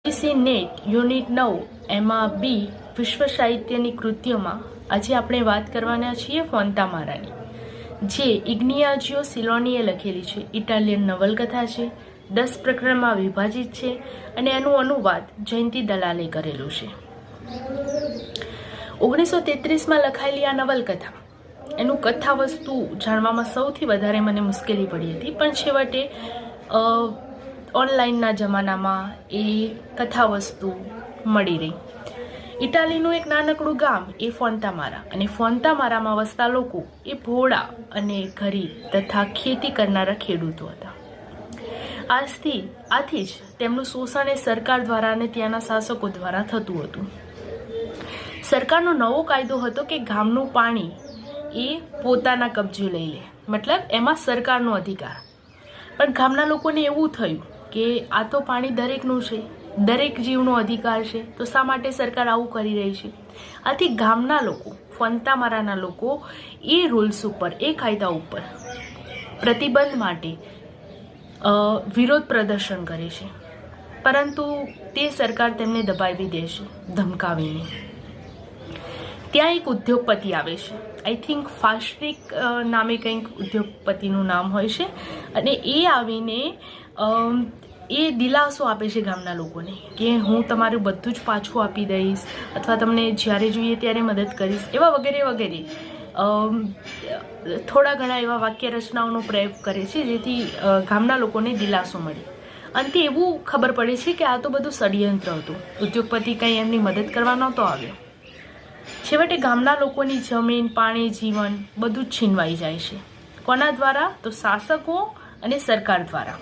UGC net unit 9 એમાં બી વિશ્વ સાહિત્યની કૃતિઓમાં આજે આપણે વાત કરવાના છીએ ફોન્તામારાની, જે ઇગ્નિયાજીઓ સિલોનીએ લખેલી છે. ઇટાલિયન નવલકથા છે, 10 પ્રકરણમાં વિભાજિત છે અને એનું અનુવાદ જયંતિ દલાલે કરેલું છે. 1933માં લખાયેલી આ નવલકથા, એનું કથા વસ્તુ જાણવામાં સૌથી વધારે મને મુશ્કેલી પડી હતી, પણ છેવટે ઓનલાઈનના જમાનામાં એ કથા વસ્તુ મળી રહી. ઇટાલીનું એક નાનકડું ગામ એ ફોન્તામારા, અને ફોન્તામારામાં વસતા લોકો એ ભોળા અને ગરીબ તથા ખેતી કરનારા ખેડૂતો હતા. આથી જ તેમનું શોષણ એ સરકાર દ્વારા અને ત્યાંના શાસકો દ્વારા થતું હતું. સરકારનો નવો કાયદો હતો કે ગામનું પાણી એ પોતાના કબજે લઈ લે, મતલબ એમાં સરકારનો અધિકાર. પણ ગામના લોકોને એવું થયું કે આ તો પાણી દરેકનું છે, દરેક જીવનો અધિકાર છે, તો શા માટે સરકાર આવું કરી રહી છે? આથી ગામના લોકો, ફોન્તામારાના લોકો એ રૂલ્સ ઉપર, એ કાયદા ઉપર પ્રતિબંધ માટે વિરોધ પ્રદર્શન કરે છે, પરંતુ તે સરકાર તેમને દબાવી દે છે ધમકાવીને. ત્યાં એક ઉદ્યોગપતિ આવે છે, આઈ થિંક ફાસ્ટ્રિક નામે કંઈક ઉદ્યોગપતિનું નામ હોય છે, અને એ આવીને એ દિલાસો આપે છે ગામના લોકોને કે હું તમારું બધું જ પાછું આપી દઈશ, અથવા તમને જ્યારે જોઈએ ત્યારે મદદ કરીશ, એવા વગેરે વગેરે થોડા ઘણા એવા વાક્ય રચનાઓનો પ્રયોગ કરે છે, જેથી ગામના લોકોને દિલાસો મળે. અંતે એવું ખબર પડે છે કે આ તો બધું ષડયંત્ર હતું, ઉદ્યોગપતિ કંઈ એમની મદદ કરવા નહોતો આવ્યો. છેવટે ગામના લોકોની જમીન, પાણી, જીવન બધું જ છીનવાઈ જાય છે. કોના દ્વારા? તો શાસકો અને સરકાર દ્વારા.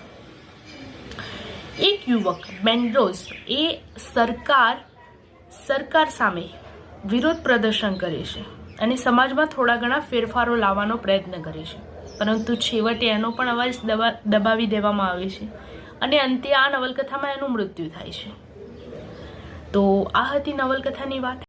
એક યુવક બેન્ડ્રોઝ એ સરકાર સામે વિરોધ પ્રદર્શન કરે છે અને સમાજમાં થોડા ઘણા ફેરફારો લાવવાનો પ્રયત્ન કરે છે, પરંતુ છેવટે એનો પણ અવાજ દબાવી દેવામાં આવે છે અને અંતે આ નવલકથામાં એનું મૃત્યુ થાય છે. તો આ હતી નવલકથાની વાત.